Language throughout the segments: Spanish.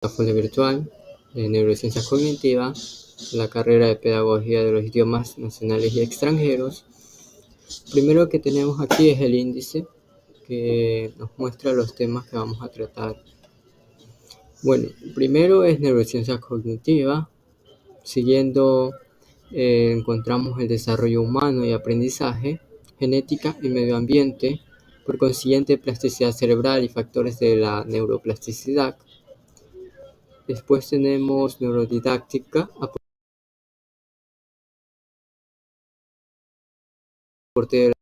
portafolio virtual de neurociencias cognitivas, la carrera de pedagogía de los idiomas nacionales y extranjeros. Primero que tenemos aquí es el índice que nos muestra los temas que vamos a tratar. Bueno, primero es neurociencia cognitiva, siguiendo encontramos el desarrollo humano y aprendizaje, genética y medio ambiente, por consiguiente plasticidad cerebral y factores de la neuroplasticidad. Después tenemos neurodidáctica, aporte de las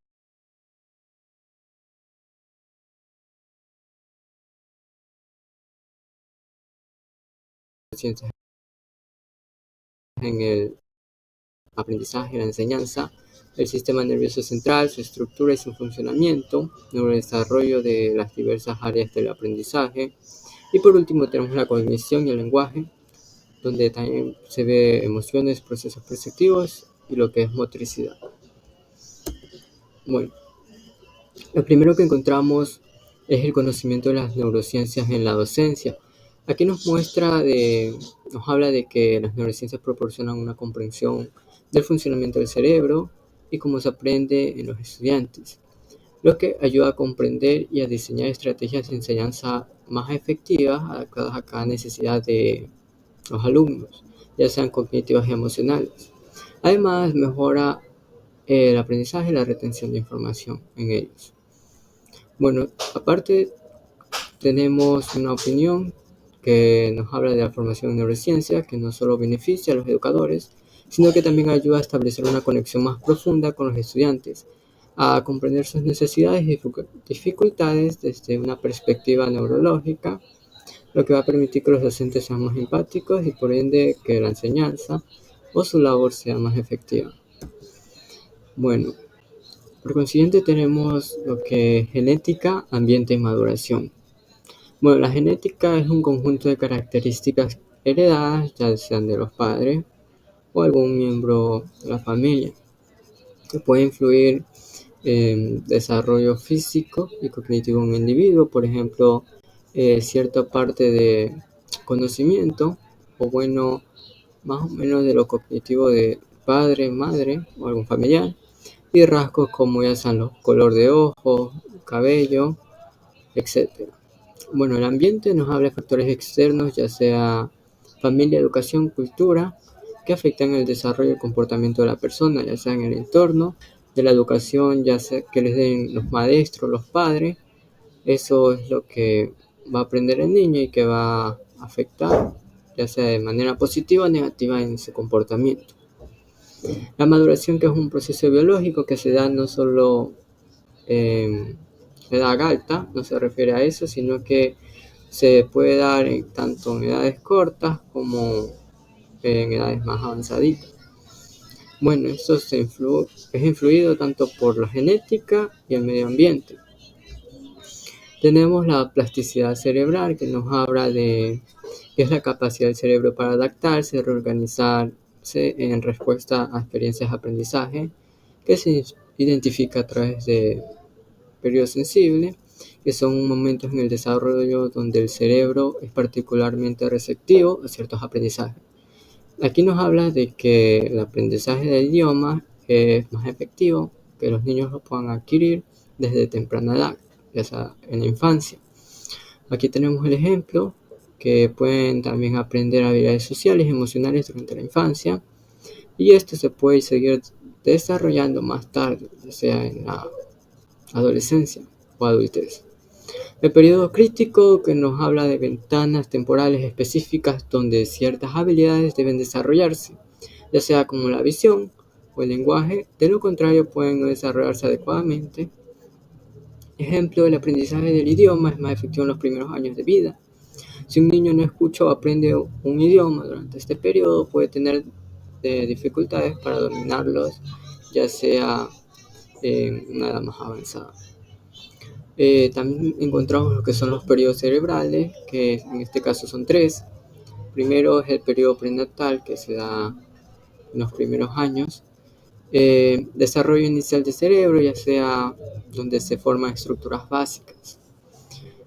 ciencias en el aprendizaje, la enseñanza, el sistema nervioso central, su estructura y su funcionamiento, neurodesarrollo de las diversas áreas del aprendizaje. Y por último tenemos la cognición y el lenguaje, donde también se ve emociones, procesos perceptivos y lo que es motricidad. Bueno, lo primero que encontramos es el conocimiento de las neurociencias en la docencia. Aquí nos habla de que las neurociencias proporcionan una comprensión del funcionamiento del cerebro y cómo se aprende en los estudiantes, lo que ayuda a comprender y a diseñar estrategias de enseñanza más efectivas adaptadas a cada necesidad de los alumnos, ya sean cognitivas y emocionales. Además, mejora el aprendizaje y la retención de información en ellos. Bueno, aparte tenemos una opinión que nos habla de la formación en neurociencia, que no solo beneficia a los educadores, sino que también ayuda a establecer una conexión más profunda con los estudiantes, a comprender sus necesidades y dificultades desde una perspectiva neurológica, lo que va a permitir que los docentes sean más empáticos y por ende que la enseñanza o su labor sea más efectiva. Bueno, por consiguiente tenemos lo que es genética, ambiente y maduración. Bueno, la genética es un conjunto de características heredadas, ya sean de los padres o algún miembro de la familia, que puede influir en desarrollo físico y cognitivo en un individuo, por ejemplo, cierta parte de conocimiento o bueno, más o menos de lo cognitivo de padre, madre o algún familiar, y rasgos como ya sean los color de ojos, cabello, etc. Bueno, el ambiente nos habla de factores externos, ya sea familia, educación, cultura, que afectan el desarrollo y el comportamiento de la persona, ya sea en el entorno de la educación, ya sea que les den los maestros, los padres. Eso es lo que va a aprender el niño y que va a afectar, ya sea de manera positiva o negativa en su comportamiento. La maduración, que es un proceso biológico que se da no solo en edad alta, no se refiere a eso, sino que se puede dar tanto en edades cortas como en edades más avanzaditas. Bueno, esto es influido tanto por la genética y el medio ambiente. Tenemos la plasticidad cerebral, que nos habla de que es la capacidad del cerebro para adaptarse, reorganizarse en respuesta a experiencias de aprendizaje, que se identifica a través de periodos sensibles, que son momentos en el desarrollo donde el cerebro es particularmente receptivo a ciertos aprendizajes. Aquí nos habla de que el aprendizaje del idioma es más efectivo, que los niños lo puedan adquirir desde temprana edad, ya sea en la infancia. Aquí tenemos el ejemplo que pueden también aprender habilidades sociales y emocionales durante la infancia, y esto se puede seguir desarrollando más tarde, ya sea en la adolescencia o adultez. El periodo crítico, que nos habla de ventanas temporales específicas donde ciertas habilidades deben desarrollarse, ya sea como la visión o el lenguaje, de lo contrario pueden no desarrollarse adecuadamente. Ejemplo, el aprendizaje del idioma es más efectivo en los primeros años de vida. Si un niño no escucha o aprende un idioma durante este periodo, puede tener dificultades para dominarlos, ya sea en una edad más avanzada. También encontramos lo que son los periodos cerebrales, que en este caso son tres. Primero es el periodo prenatal, que se da en los primeros años. Desarrollo inicial del cerebro, ya sea donde se forman estructuras básicas.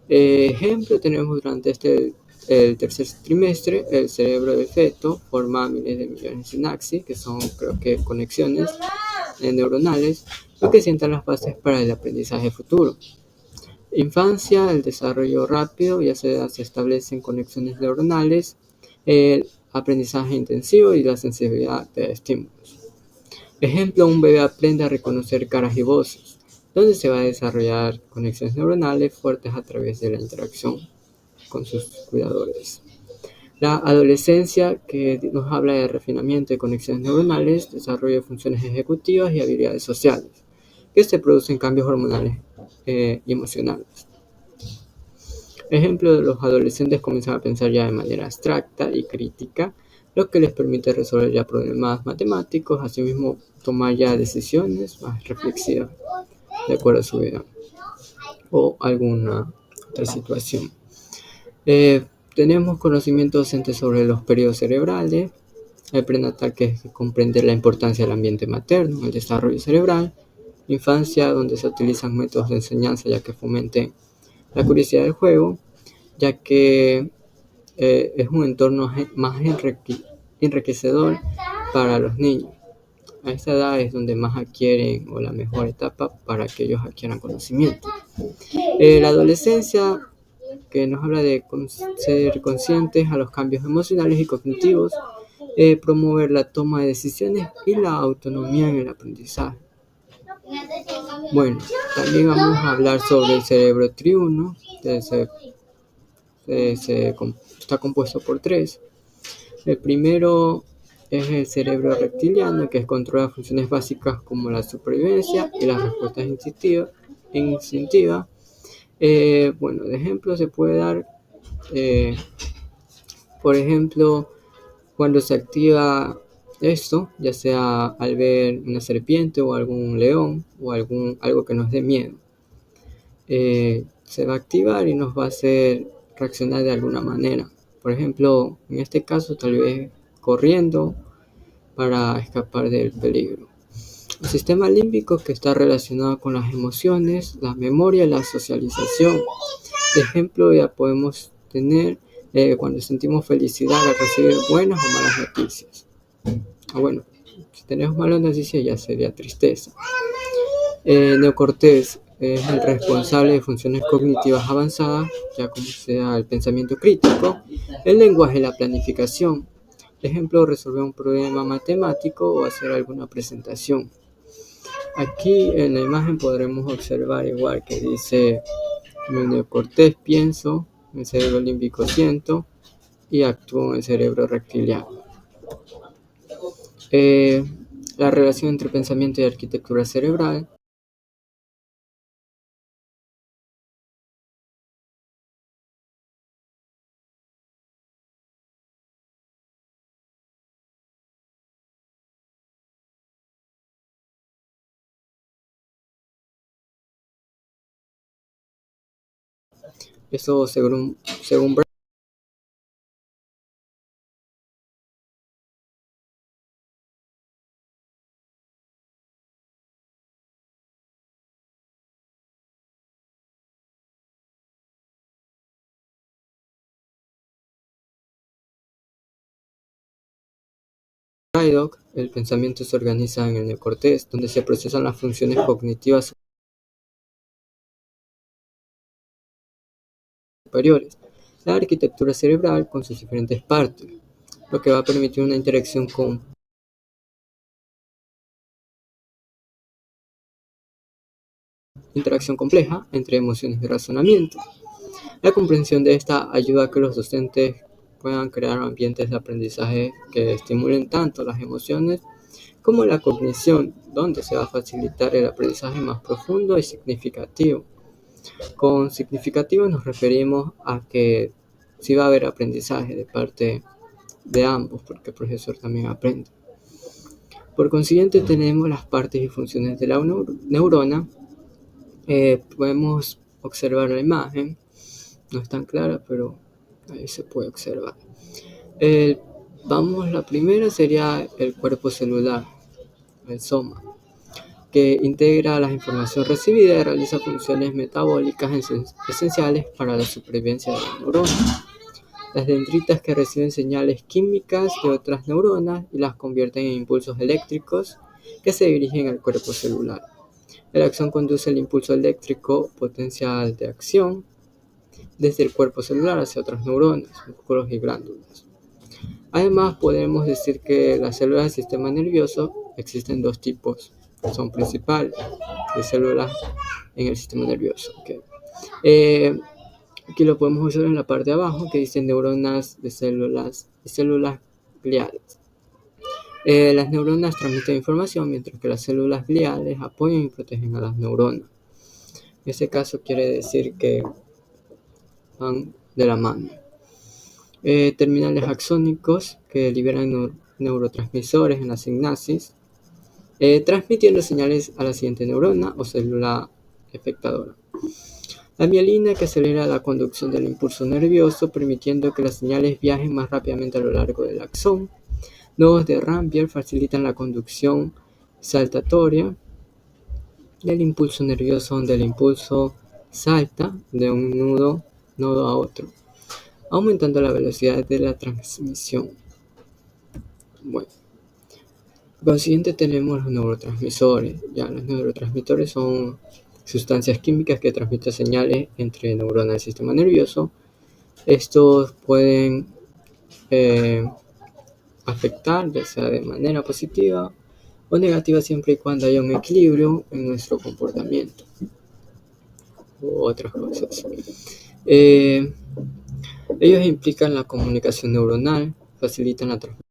Ejemplo tenemos durante este el tercer trimestre, el cerebro del feto forma miles de millones de sinapsis, que son, creo que, conexiones neuronales, lo que sientan las bases para el aprendizaje futuro. Infancia, el desarrollo rápido, ya se establecen conexiones neuronales, el aprendizaje intensivo y la sensibilidad de estímulos. Ejemplo, un bebé aprende a reconocer caras y voces, donde se va a desarrollar conexiones neuronales fuertes a través de la interacción con sus cuidadores. La adolescencia, que nos habla de refinamiento de conexiones neuronales, desarrollo de funciones ejecutivas y habilidades sociales, que se producen cambios hormonales y emocionales. Ejemplo, los adolescentes comienzan a pensar ya de manera abstracta y crítica, lo que les permite resolver ya problemas matemáticos, asimismo tomar ya decisiones más reflexivas de acuerdo a su edad o alguna otra situación. Tenemos conocimiento docente sobre los periodos cerebrales, el prenatal, que es comprender la importancia del ambiente materno, el desarrollo cerebral, infancia, donde se utilizan métodos de enseñanza ya que fomenten la curiosidad del juego, ya que es un entorno más enriquecedor para los niños. A esta edad es donde más adquieren, o la mejor etapa para que ellos adquieran conocimiento. La adolescencia, que nos habla de ser conscientes a los cambios emocionales y cognitivos, promover la toma de decisiones y la autonomía en el aprendizaje. Bueno, también vamos a hablar sobre el cerebro triuno, que está compuesto por tres. El primero es el cerebro reptiliano, que controla funciones básicas como la supervivencia y las respuestas instintivas. Bueno, de ejemplo se puede dar, por ejemplo, cuando se activa esto, ya sea al ver una serpiente o algún león o algo que nos dé miedo, se va a activar y nos va a hacer reaccionar de alguna manera. Por ejemplo, en este caso, tal vez corriendo para escapar del peligro. El sistema límbico, que está relacionado con las emociones, la memoria y la socialización. De ejemplo, ya podemos tener cuando sentimos felicidad al recibir buenas o malas noticias. Bueno, si tenemos malas noticias ya sería tristeza. Neocortés es el responsable de funciones cognitivas avanzadas, ya como sea el pensamiento crítico, el lenguaje y la planificación. Ejemplo, resolver un problema matemático o hacer alguna presentación. Aquí en la imagen podremos observar igual que dice: en el neocortés pienso, en el cerebro límbico siento y actúo en el cerebro reptiliano. La relación entre pensamiento y arquitectura cerebral. Eso según Braddock, el pensamiento se organiza en el neocortés, donde se procesan las funciones cognitivas superiores, la arquitectura cerebral con sus diferentes partes, lo que va a permitir una interacción compleja entre emociones y razonamiento. La comprensión de esta ayuda a que los docentes puedan crear ambientes de aprendizaje que estimulen tanto las emociones como la cognición, donde se va a facilitar el aprendizaje más profundo y significativo. Con significativo nos referimos a que sí va a haber aprendizaje de parte de ambos, porque el profesor también aprende. Por consiguiente, tenemos las partes y funciones de la neurona. Podemos observar la imagen, no es tan clara, pero ahí se puede observar. La primera sería el cuerpo celular, el soma, que integra la información recibida y realiza funciones metabólicas esenciales para la supervivencia de la neurona. las dendritas que reciben señales químicas de otras neuronas y las convierten en impulsos eléctricos que se dirigen al cuerpo celular. El axón conduce el impulso eléctrico potencial de acción desde el cuerpo celular hacia otras neuronas, músculos y glándulas. Además, podemos decir que las células del sistema nervioso existen dos tipos, son principales de células en el sistema nervioso. Aquí lo podemos usar en la parte de abajo que dice neuronas de células y células gliales. Las neuronas transmiten información mientras que las células gliales apoyan y protegen a las neuronas. En este caso quiere decir que van de la mano. Terminales axónicos que liberan neurotransmisores en la sinapsis, transmitiendo señales a la siguiente neurona o célula efectadora. La mielina que acelera la conducción del impulso nervioso, permitiendo que las señales viajen más rápidamente a lo largo del axón. Nodos de Rampier facilitan la conducción saltatoria del impulso nervioso, donde el impulso salta de un nodo a otro, aumentando la velocidad de la transmisión. Bueno, por consiguiente tenemos los neurotransmisores. Los neurotransmisores son sustancias químicas que transmiten señales entre neuronas del sistema nervioso. Estos pueden afectar, ya sea de manera positiva o negativa, siempre y cuando haya un equilibrio en nuestro comportamiento u otras cosas. Ellos implican la comunicación neuronal, facilitan la transmisión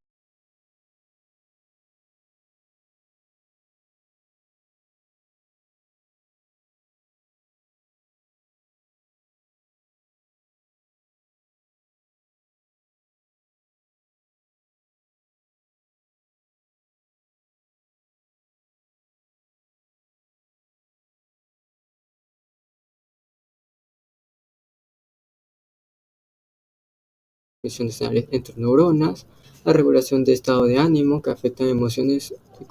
de señales entre neuronas, la regulación de estado de ánimo que afectan emociones y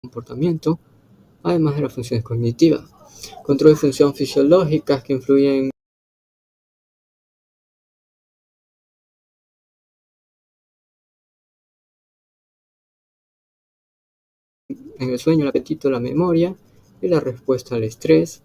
comportamiento, además de las funciones cognitivas. Control de funciones fisiológicas que influyen en el sueño, el apetito, la memoria y la respuesta al estrés.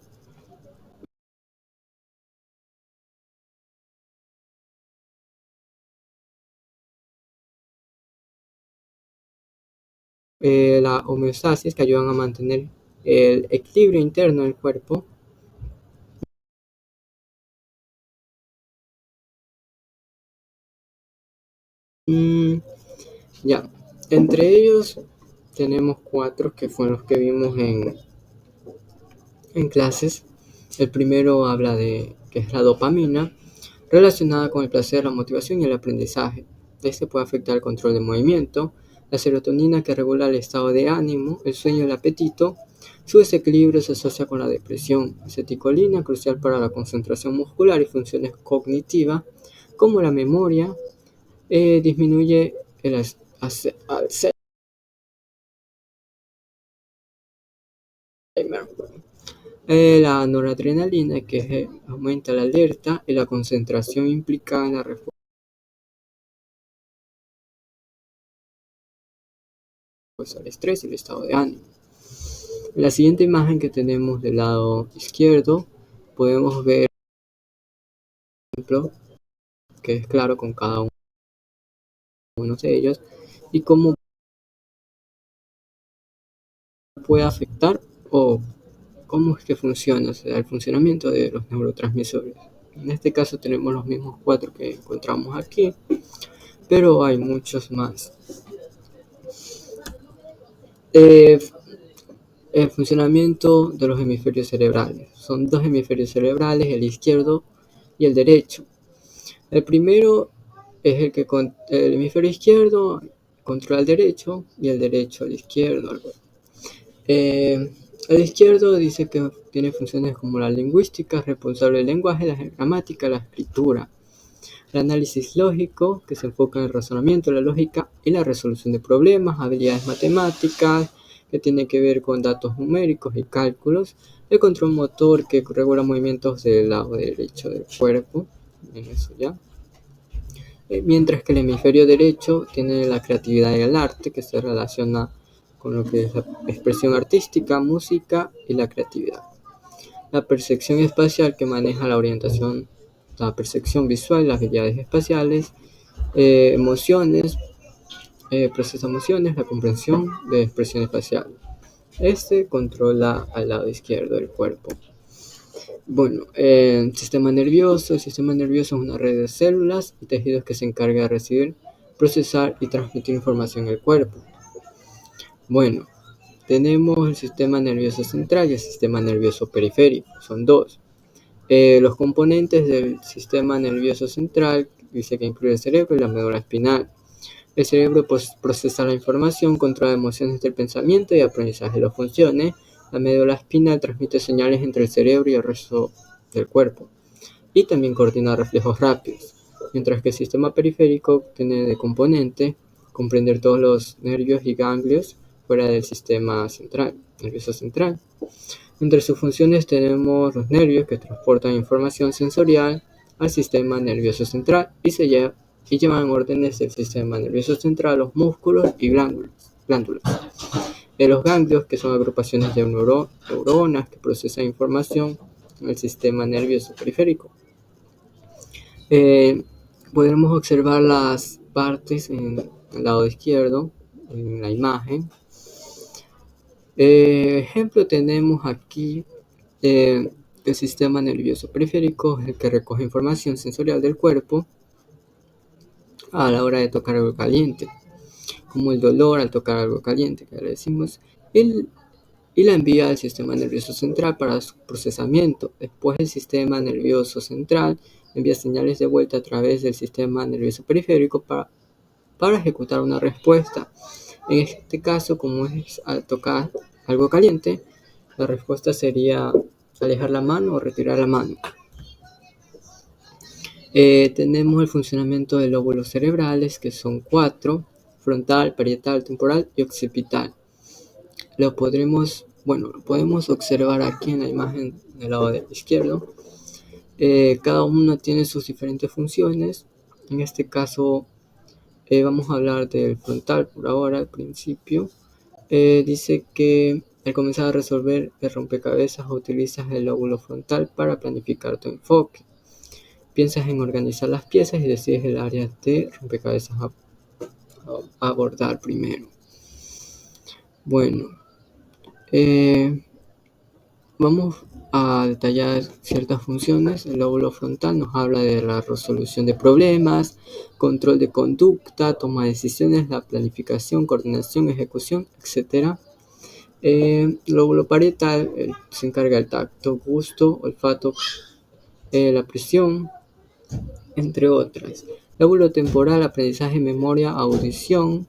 La homeostasis que ayudan a mantener el equilibrio interno del cuerpo. Entre ellos tenemos 4 que fueron los que vimos en clases. El primero habla de que es la dopamina, relacionada con el placer, la motivación y el aprendizaje. Este puede afectar el control de movimiento. La serotonina que regula el estado de ánimo, el sueño y el apetito. Su desequilibrio se asocia con la depresión. Acetilcolina, crucial para la concentración muscular y funciones cognitivas, como la memoria, disminuye el Alzheimer. La noradrenalina, que aumenta la alerta y la concentración implicada en la respuesta al estrés y el estado de ánimo. En la siguiente imagen que tenemos del lado izquierdo, podemos ver un ejemplo que es claro con cada uno de ellos y cómo puede afectar o cómo es que funciona, o sea, el funcionamiento de los neurotransmisores. En este caso tenemos los mismos 4 que encontramos aquí, pero hay muchos más. El funcionamiento de los hemisferios cerebrales. Son 2 hemisferios cerebrales, el izquierdo y el derecho. El primero es el hemisferio izquierdo controla el derecho y el derecho al izquierdo. El izquierdo dice que tiene funciones como la lingüística, responsable del lenguaje, la gramática, la escritura. El análisis lógico, que se enfoca en el razonamiento, la lógica y la resolución de problemas, habilidades matemáticas, que tiene que ver con datos numéricos y cálculos. El control motor, que regula movimientos del lado derecho del cuerpo, en eso ya. Mientras que el hemisferio derecho tiene la creatividad y el arte, que se relaciona con lo que es la expresión artística, música y la creatividad. La percepción espacial, que maneja la orientación, la percepción visual, las habilidades espaciales, emociones, procesa emociones, la comprensión de expresión espacial. Este controla al lado izquierdo del cuerpo. Bueno, el sistema nervioso es una red de células y tejidos que se encarga de recibir, procesar y transmitir información en el cuerpo. Bueno, tenemos el sistema nervioso central y el sistema nervioso periférico, son dos. Los componentes del sistema nervioso central dice que incluye el cerebro y la médula espinal. El cerebro procesa la información, controla emociones del pensamiento y aprendizaje de las funciones. La médula espinal transmite señales entre el cerebro y el resto del cuerpo y también coordina reflejos rápidos, mientras que el sistema periférico tiene de componente comprender todos los nervios y ganglios fuera del sistema nervioso central. Entre sus funciones tenemos los nervios, que transportan información sensorial al sistema nervioso central y llevan órdenes del sistema nervioso central, los músculos y glándulas. Los ganglios, que son agrupaciones de neuronas que procesan información en el sistema nervioso periférico. Podemos observar las partes en el lado izquierdo, en la imagen. Ejemplo, tenemos aquí el sistema nervioso periférico, el que recoge información sensorial del cuerpo a la hora de tocar algo caliente, como el dolor al tocar algo caliente, que le decimos, y la envía al sistema nervioso central para su procesamiento. Después el sistema nervioso central envía señales de vuelta a través del sistema nervioso periférico para ejecutar una respuesta. En este caso, como es al tocar algo caliente, la respuesta sería alejar la mano o retirar la mano. Tenemos el funcionamiento de lóbulos cerebrales, que son 4: frontal, parietal, temporal y occipital. Lo podemos observar aquí en la imagen del lado izquierdo. Cada uno tiene sus diferentes funciones. En este caso vamos a hablar del frontal por ahora, al principio. Dice que al comenzar a resolver el rompecabezas utilizas el lóbulo frontal para planificar tu enfoque. Piensas en organizar las piezas y decides el área de rompecabezas a abordar primero. Bueno, vamos a detallar ciertas funciones. El lóbulo frontal nos habla de la resolución de problemas, control de conducta, toma de decisiones, la planificación, coordinación, ejecución, etc. El lóbulo parietal se encarga del tacto, gusto, olfato, la presión, entre otras. Lóbulo temporal, aprendizaje, memoria, audición.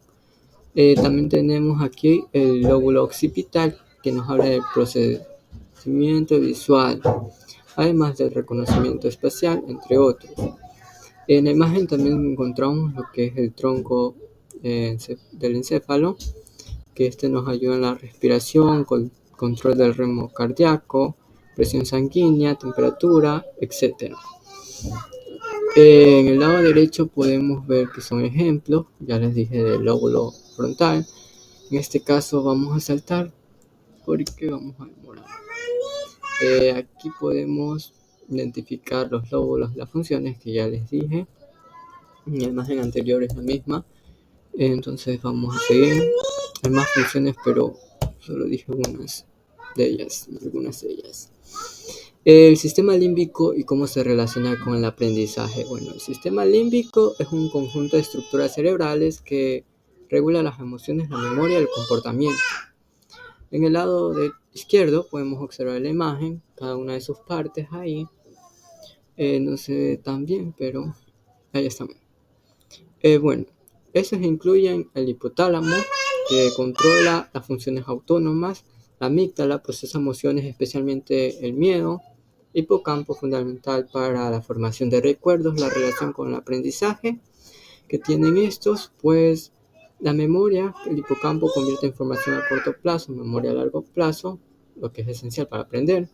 También tenemos aquí el lóbulo occipital, que nos habla del procesamiento visual, además del reconocimiento espacial, entre otros. En la imagen también encontramos lo que es el tronco del encéfalo, que nos ayuda en la respiración, control del ritmo cardíaco, presión sanguínea, temperatura, etc. En el lado derecho podemos ver que son ejemplos, ya les dije, del lóbulo frontal. En este caso vamos a saltar porque vamos a demorar. Aquí podemos identificar los lóbulos, las funciones que ya les dije. En la imagen anterior es la misma. Entonces vamos a seguir. Hay más funciones, pero solo dije algunas de ellas. El sistema límbico y cómo se relaciona con el aprendizaje. Bueno, el sistema límbico es un conjunto de estructuras cerebrales que regula las emociones, la memoria y el comportamiento. En el lado izquierdo podemos observar la imagen, cada una de sus partes ahí. No se ve tan bien, pero ahí está. Bueno, esos incluyen el hipotálamo, que controla las funciones autónomas, la amígdala procesa emociones, especialmente el miedo, hipocampo, fundamental para la formación de recuerdos, la relación con el aprendizaje que tienen estos, pues La memoria, el hipocampo convierte información a corto plazo en memoria a largo plazo, lo que es esencial para aprender.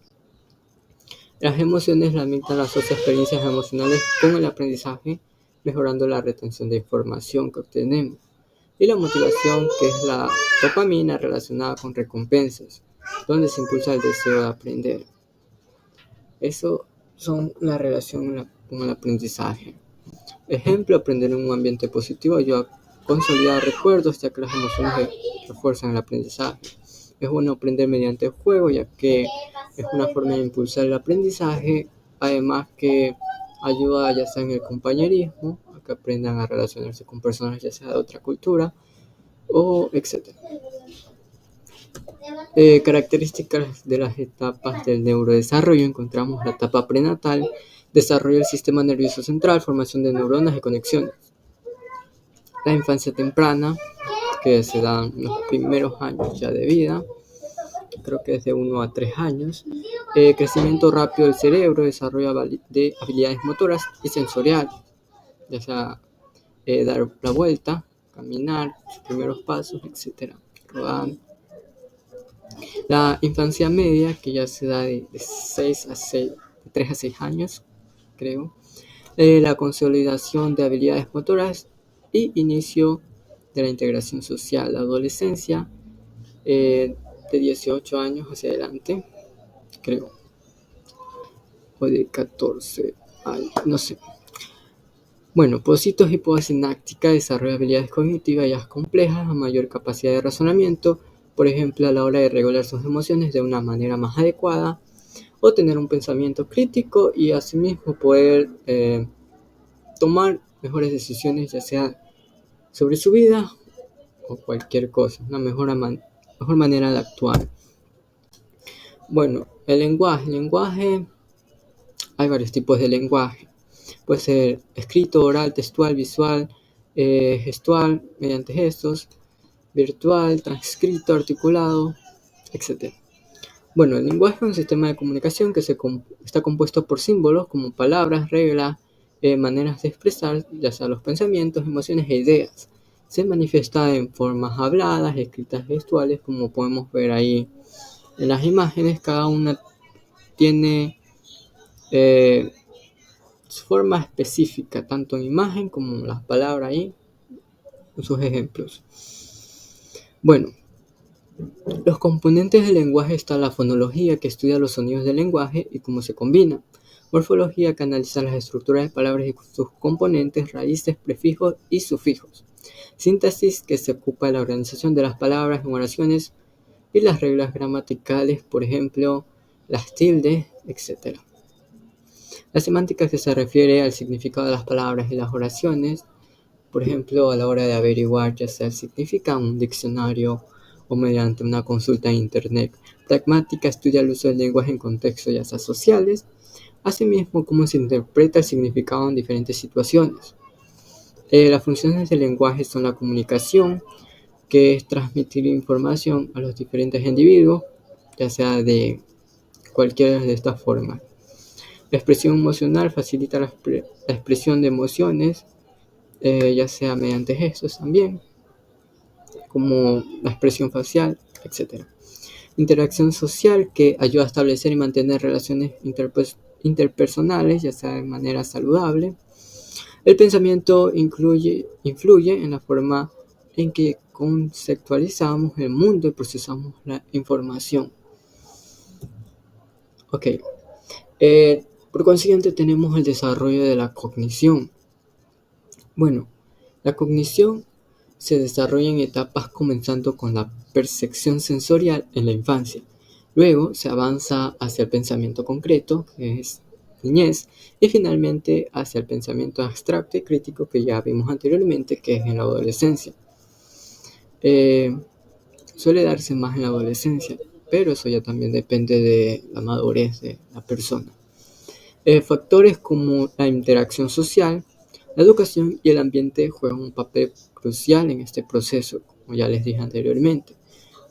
Las emociones, la amígdala asocia experiencias emocionales con el aprendizaje, mejorando la retención de información que obtenemos. Y la motivación, que es la dopamina relacionada con recompensas, donde se impulsa el deseo de aprender. Eso son la relación con el aprendizaje. Ejemplo, aprender en un ambiente positivo ayuda a consolidar recuerdos, ya que las emociones refuerzan el aprendizaje. Es bueno aprender mediante el juego, ya que es una forma de impulsar el aprendizaje, además que ayuda ya sea en el compañerismo, a que aprendan a relacionarse con personas ya sea de otra cultura, o etc. Características de las etapas del neurodesarrollo. Encontramos la etapa prenatal, desarrollo del sistema nervioso central, formación de neuronas y conexiones. La infancia temprana, que se da en los primeros años ya de vida, creo que es de 1 a 3 años. Crecimiento rápido del cerebro, desarrollo de habilidades motoras y sensoriales, ya sea dar la vuelta, caminar, sus primeros pasos, etc. Rodar. La infancia media, que ya se da de 3 a 6 años, creo. La consolidación de habilidades motoras y inicio de la integración social. La adolescencia, de 18 años hacia adelante, creo. O de 14 años, no sé. Bueno, pocitos y postsináptica desarrolla habilidades cognitivas ya complejas, a mayor capacidad de razonamiento, por ejemplo, a la hora de regular sus emociones de una manera más adecuada, o tener un pensamiento crítico y asimismo poder tomar mejores decisiones, ya sea sobre su vida o cualquier cosa, una mejor manera de actuar. Bueno, el lenguaje, hay varios tipos de lenguaje. Puede ser escrito, oral, textual, visual, gestual, mediante gestos, virtual, transcrito, articulado, etc. Bueno, el lenguaje es un sistema de comunicación que está compuesto por símbolos como palabras, reglas, maneras de expresar, ya sea los pensamientos, emociones e ideas. Se manifiesta en formas habladas, escritas, gestuales, como podemos ver ahí en las imágenes. Cada una tiene su forma específica, tanto en imagen como en las palabras ahí, en sus ejemplos. Bueno, los componentes del lenguaje están la fonología, que estudia los sonidos del lenguaje y cómo se combinan. Morfología, que analiza las estructuras de palabras y sus componentes, raíces, prefijos y sufijos. Síntesis, que se ocupa de la organización de las palabras en oraciones y las reglas gramaticales, por ejemplo, las tildes, etc. La semántica, que se refiere al significado de las palabras y las oraciones, por ejemplo, a la hora de averiguar ya sea el significado en un diccionario o mediante una consulta en internet. Pragmática, estudia el uso del lenguaje en contextos ya sea sociales, asimismo cómo se interpreta el significado en diferentes situaciones. Las funciones del lenguaje son la comunicación, que es transmitir información a los diferentes individuos, ya sea de cualquiera de estas formas. La expresión emocional facilita la expresión de emociones, ya sea mediante gestos también, como la expresión facial, etc. Interacción social, que ayuda a establecer y mantener relaciones interpersonales, ya sea de manera saludable. El pensamiento influye en la forma en que conceptualizamos el mundo y procesamos la información. Ok. Por consiguiente tenemos el desarrollo de la cognición. Bueno, la cognición se desarrolla en etapas comenzando con la percepción sensorial en la infancia. Luego se avanza hacia el pensamiento concreto, que es niñez, y finalmente hacia el pensamiento abstracto y crítico, que ya vimos anteriormente, que es en la adolescencia. Suele darse más en la adolescencia, pero eso ya también depende de la madurez de la persona. Factores como la interacción social, la educación y el ambiente juegan un papel crucial en este proceso, como ya les dije anteriormente.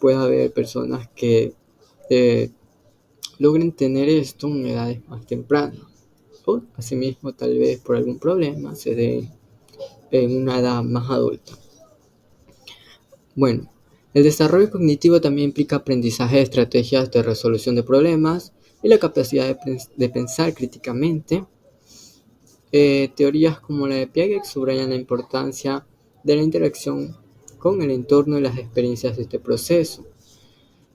Puede haber personas que logren tener esto en edades más tempranas, o asimismo tal vez por algún problema se dé en una edad más adulta. Bueno, el desarrollo cognitivo también implica aprendizaje de estrategias de resolución de problemas y la capacidad de pensar críticamente. Teorías como la de Piaget subrayan la importancia de la interacción con el entorno y las experiencias de este proceso.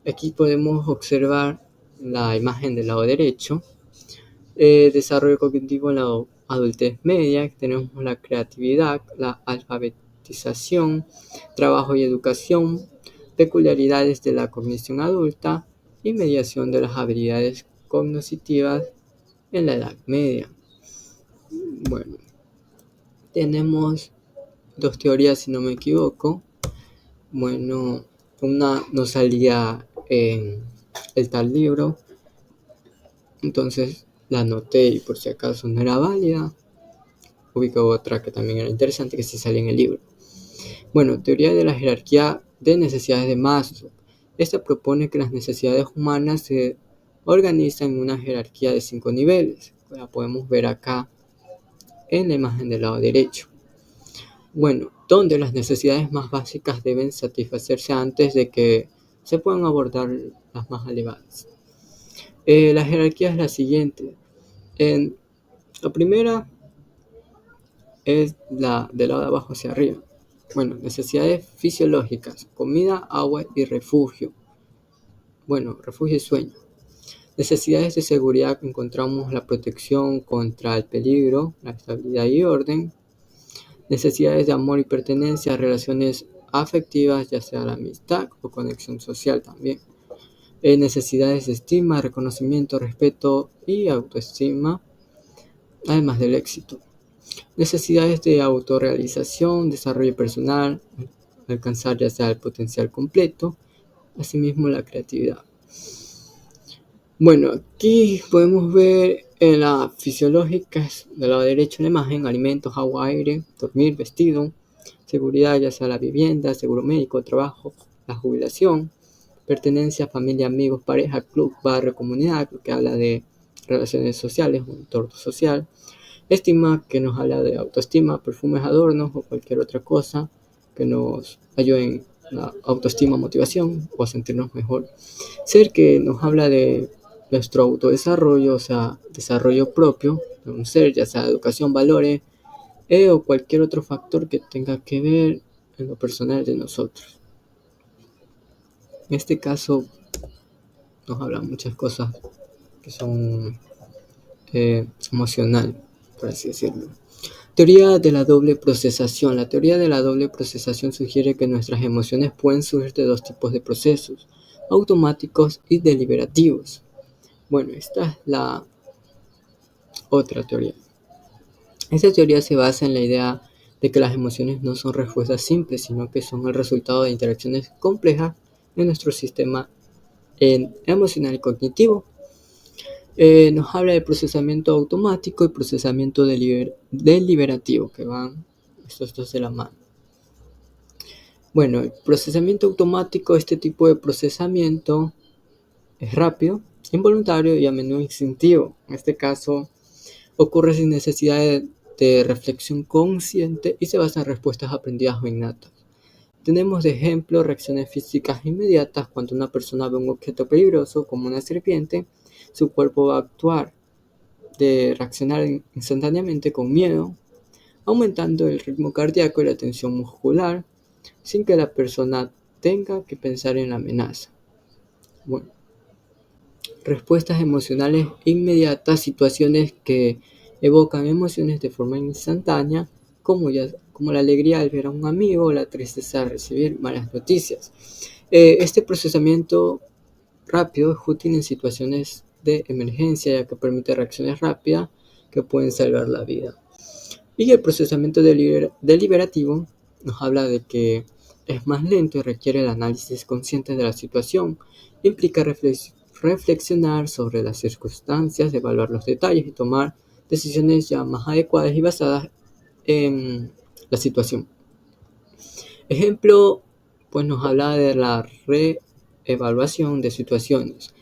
Aquí podemos observar la imagen del lado derecho, desarrollo cognitivo en la adultez media. Tenemos la creatividad, la alfabetización, trabajo y educación, peculiaridades de la cognición adulta y mediación de las habilidades cognitivas en la edad media. Bueno, tenemos dos teorías si no me equivoco. Bueno, una no salía en el tal libro, entonces la anoté y por si acaso no era válida, ubico otra que también era interesante que sí salía en el libro. Bueno, teoría de la jerarquía de necesidades de Maslow. Esta propone que las necesidades humanas se organizan en una jerarquía de 5 niveles. La podemos ver acá en la imagen del lado derecho. Bueno, donde las necesidades más básicas deben satisfacerse antes de que se puedan abordar las más elevadas. La jerarquía es la siguiente. La primera es la del lado de abajo hacia arriba. Bueno, necesidades fisiológicas, comida, agua y refugio. Bueno, refugio y sueño. Necesidades de seguridad, encontramos la protección contra el peligro, la estabilidad y orden. Necesidades de amor y pertenencia, relaciones afectivas, ya sea la amistad o conexión social también. Necesidades de estima, reconocimiento, respeto y autoestima, además del éxito. Necesidades de autorrealización, desarrollo personal, alcanzar ya sea el potencial completo, asimismo la creatividad. Bueno, aquí podemos ver en la fisiológica, del lado derecho en la imagen, alimentos, agua, aire, dormir, vestido, seguridad, ya sea la vivienda, seguro médico, trabajo, la jubilación, pertenencia, familia, amigos, pareja, club, barrio, comunidad, lo que habla de relaciones sociales, un entorno social. Estima, que nos habla de autoestima, perfumes, adornos o cualquier otra cosa que nos ayude en la autoestima, motivación o a sentirnos mejor. Ser, que nos habla de nuestro autodesarrollo, o sea, desarrollo propio de un ser, ya sea educación, valores o cualquier otro factor que tenga que ver en lo personal de nosotros. En este caso nos habla muchas cosas que son emocional, por así decirlo. Teoría de la doble procesación. La teoría de la doble procesación sugiere que nuestras emociones pueden surgir de dos tipos de procesos, automáticos y deliberativos. Bueno, esta es la otra teoría. Esta teoría se basa en la idea de que las emociones no son respuestas simples, sino que son el resultado de interacciones complejas en nuestro sistema emocional y cognitivo. Nos habla de procesamiento automático y procesamiento deliberativo, que van estos dos de la mano. Bueno, el procesamiento automático, este tipo de procesamiento es rápido, involuntario y a menudo instintivo. En este caso, ocurre sin necesidad de reflexión consciente y se basa en respuestas aprendidas o innatas. Tenemos de ejemplo reacciones físicas inmediatas. Cuando una persona ve un objeto peligroso como una serpiente, su cuerpo va a actuar, de reaccionar instantáneamente con miedo, aumentando el ritmo cardíaco y la tensión muscular, sin que la persona tenga que pensar en la amenaza. Bueno, respuestas emocionales inmediatas, situaciones que evocan emociones de forma instantánea, como la alegría al ver a un amigo o la tristeza al recibir malas noticias. Este procesamiento rápido es útil en situaciones de emergencia, ya que permite reacciones rápidas que pueden salvar la vida. Y el procesamiento deliberativo nos habla de que es más lento y requiere el análisis consciente de la situación. Implica reflexionar sobre las circunstancias, evaluar los detalles y tomar decisiones ya más adecuadas y basadas en la situación. Ejemplo, pues nos habla de la reevaluación de situaciones.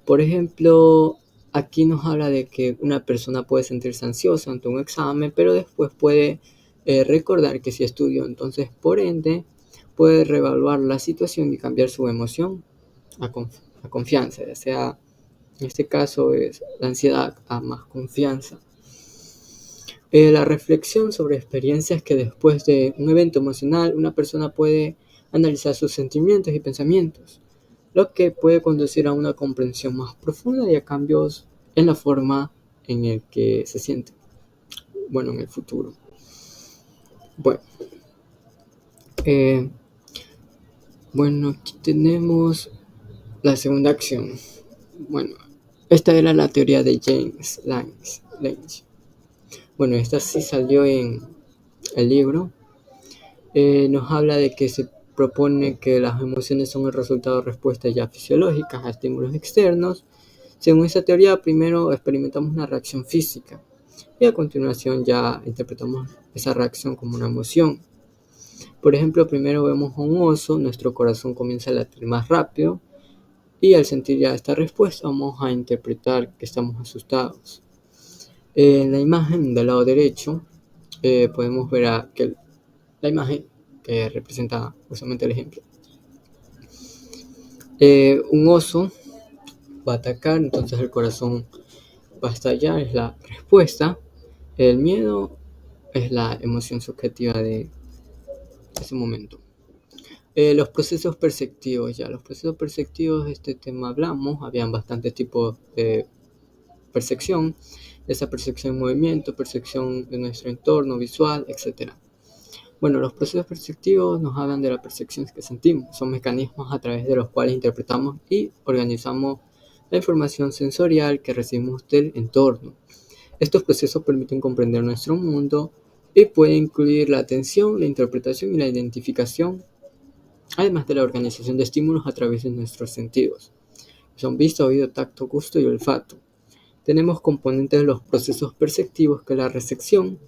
Por ejemplo, aquí nos habla de que una persona puede sentirse ansiosa ante un examen, pero después puede recordar que sí estudió. Entonces, por ende, puede reevaluar la situación y cambiar su emoción a confianza, ya sea, en este caso es la ansiedad a más confianza. La reflexión sobre experiencias que después de un evento emocional una persona puede analizar sus sentimientos y pensamientos, lo que puede conducir a una comprensión más profunda y a cambios en la forma en el que se siente, bueno, en el futuro. Bueno, eh, aquí tenemos la segunda acción. Bueno, esta era la teoría de James Lange. Bueno, esta sí salió en el libro. Nos habla de que se propone que las emociones son el resultado de respuestas ya fisiológicas a estímulos externos. Según esta teoría, primero experimentamos una reacción física y a continuación ya interpretamos esa reacción como una emoción. Por ejemplo, primero vemos a un oso, nuestro corazón comienza a latir más rápido y al sentir ya esta respuesta vamos a interpretar que estamos asustados. En la imagen del lado derecho podemos ver que la imagen que representa justamente el ejemplo. Un oso va a atacar, entonces el corazón va a estallar, es la respuesta. El miedo es la emoción subjetiva de ese momento. Los procesos perceptivos, de este tema hablamos, habían bastantes tipos de percepción, esa percepción en movimiento, percepción de nuestro entorno visual, etc. Bueno, los procesos perceptivos nos hablan de las percepciones que sentimos, son mecanismos a través de los cuales interpretamos y organizamos la información sensorial que recibimos del entorno. Estos procesos permiten comprender nuestro mundo y pueden incluir la atención, la interpretación y la identificación, además de la organización de estímulos a través de nuestros sentidos. Son vista, oído, tacto, gusto y olfato. Tenemos componentes de los procesos perceptivos que la recepción.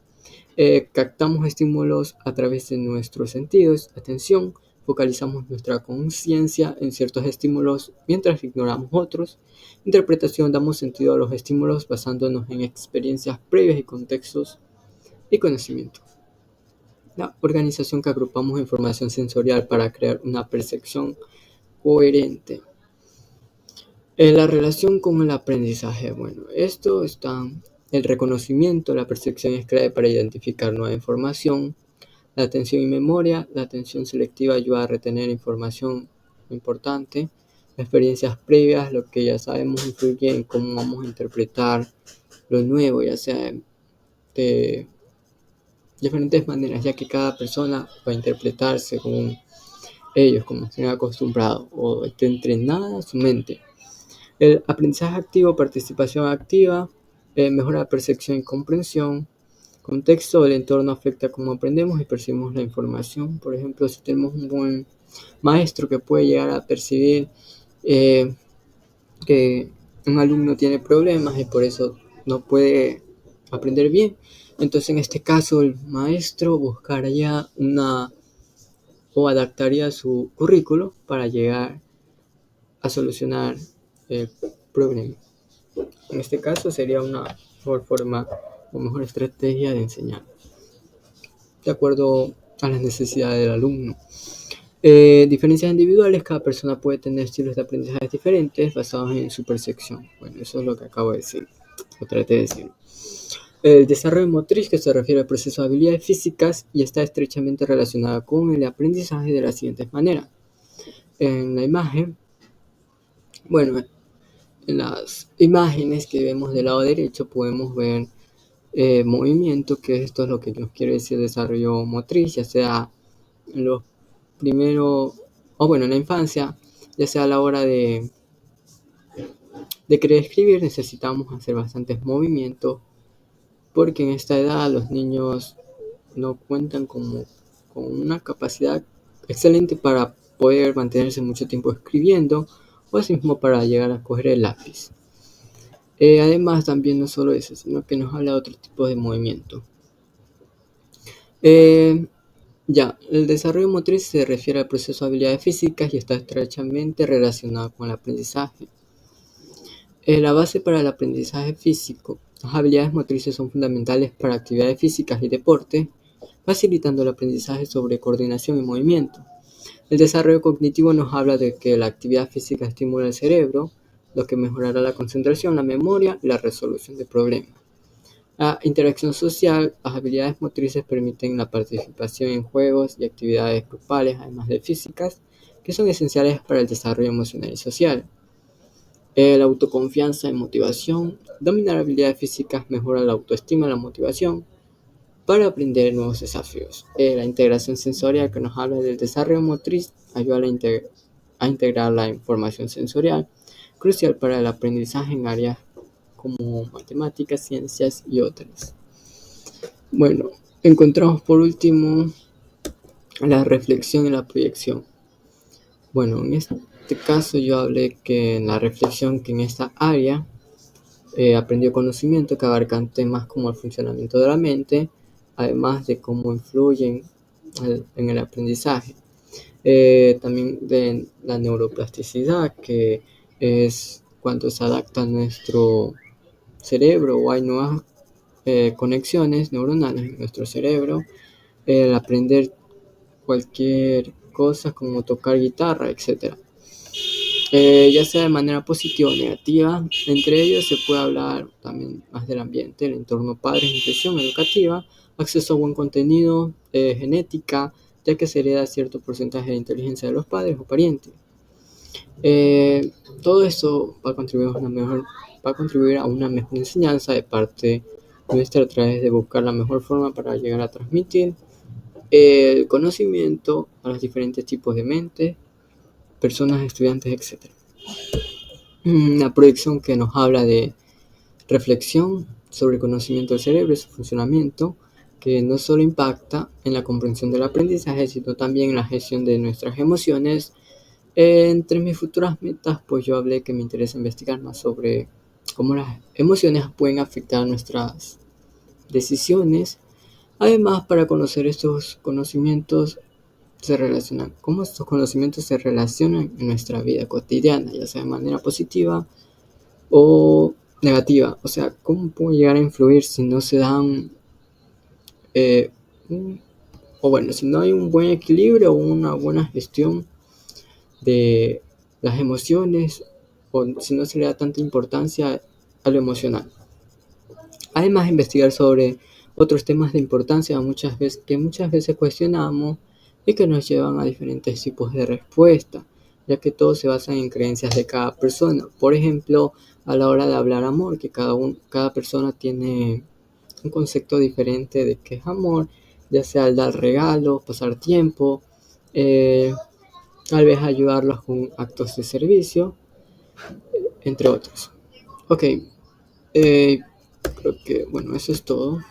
Captamos estímulos a través de nuestros sentidos, atención, focalizamos nuestra conciencia en ciertos estímulos mientras ignoramos otros. Interpretación, damos sentido a los estímulos basándonos en experiencias previas y contextos y conocimiento. La organización, que agrupamos información sensorial para crear una percepción coherente. La relación con el aprendizaje. Bueno, esto está el reconocimiento, la percepción es clave para identificar nueva información. La atención y memoria, la atención selectiva ayuda a retener información importante. Las experiencias previas, lo que ya sabemos, influye en cómo vamos a interpretar lo nuevo, ya sea de diferentes maneras, ya que cada persona va a interpretar según ellos, como estén acostumbrados o esté entrenada su mente. El aprendizaje activo, participación activa, mejora percepción y comprensión. Contexto del entorno afecta cómo aprendemos y percibimos la información. Por ejemplo, si tenemos un buen maestro que puede llegar a percibir que un alumno tiene problemas y por eso no puede aprender bien, entonces en este caso el maestro buscaría o adaptaría su currículo para llegar a solucionar el problema. En este caso sería una mejor forma o mejor estrategia de enseñar, de acuerdo a las necesidades del alumno. Diferencias individuales, cada persona puede tener estilos de aprendizaje diferentes basados en su percepción. Bueno, eso es lo que acabo de decir, o traté de decir. El desarrollo motriz, que se refiere al proceso de habilidades físicas y está estrechamente relacionado con el aprendizaje de las siguientes maneras. En la imagen, en las imágenes que vemos del lado derecho podemos ver movimiento, que esto es lo que nos quiere decir desarrollo motriz, ya sea en los primeros, en la infancia, ya sea a la hora de querer escribir, necesitamos hacer bastantes movimientos, porque en esta edad los niños no cuentan con una capacidad excelente para poder mantenerse mucho tiempo escribiendo, o así mismo para llegar a coger el lápiz. Además, también no solo eso, sino que nos habla de otro tipo de movimiento. El desarrollo motriz se refiere al proceso de habilidades físicas y está estrechamente relacionado con el aprendizaje. La base para el aprendizaje físico. Las habilidades motrices son fundamentales para actividades físicas y deporte, facilitando el aprendizaje sobre coordinación y movimiento. El desarrollo cognitivo nos habla de que la actividad física estimula el cerebro, lo que mejorará la concentración, la memoria y la resolución de problemas. La interacción social, las habilidades motrices permiten la participación en juegos y actividades grupales, además de físicas, que son esenciales para el desarrollo emocional y social. La autoconfianza y motivación. Dominar habilidades físicas mejora la autoestima y la motivación para aprender nuevos desafíos. La integración sensorial, que nos habla del desarrollo motriz, ayuda a integrar la información sensorial, crucial para el aprendizaje en áreas como matemáticas, ciencias y otras. Bueno, encontramos por último la reflexión y la proyección. Bueno, en este caso yo hablé que en la reflexión, que en esta área aprendió conocimiento que abarcan temas como el funcionamiento de la mente, además de cómo influyen en el aprendizaje. También de la neuroplasticidad, que es cuando se adapta a nuestro cerebro o hay nuevas conexiones neuronales en nuestro cerebro. El aprender cualquier cosa como tocar guitarra, etc. Ya sea de manera positiva o negativa. Entre ellos se puede hablar también más del ambiente, el entorno, padres, impresión educativa, acceso a buen contenido, genética, ya que se hereda cierto porcentaje de inteligencia de los padres o parientes. Todo eso va a contribuir a una mejor enseñanza de parte nuestra a través de buscar la mejor forma para llegar a transmitir el conocimiento a los diferentes tipos de mente, personas, estudiantes, etc. Una proyección que nos habla de reflexión sobre el conocimiento del cerebro y su funcionamiento, que no solo impacta en la comprensión del aprendizaje, sino también en la gestión de nuestras emociones. Entre mis futuras metas, pues yo hablé que me interesa investigar más sobre cómo las emociones pueden afectar nuestras decisiones. Además, para conocer estos conocimientos cómo estos conocimientos se relacionan en nuestra vida cotidiana, ya sea de manera positiva o negativa. O sea, cómo pueden llegar a influir si no se dan, si no hay un buen equilibrio o una buena gestión de las emociones, o si no se le da tanta importancia a lo emocional. Además, investigar sobre otros temas de importancia que muchas veces cuestionamos y que nos llevan a diferentes tipos de respuestas, ya que todos se basan en creencias de cada persona. Por ejemplo, a la hora de hablar amor, que cada persona tiene un concepto diferente de qué es amor, ya sea al dar regalos, pasar tiempo, tal vez ayudarlos con actos de servicio, entre otros. Ok, creo que, bueno, eso es todo.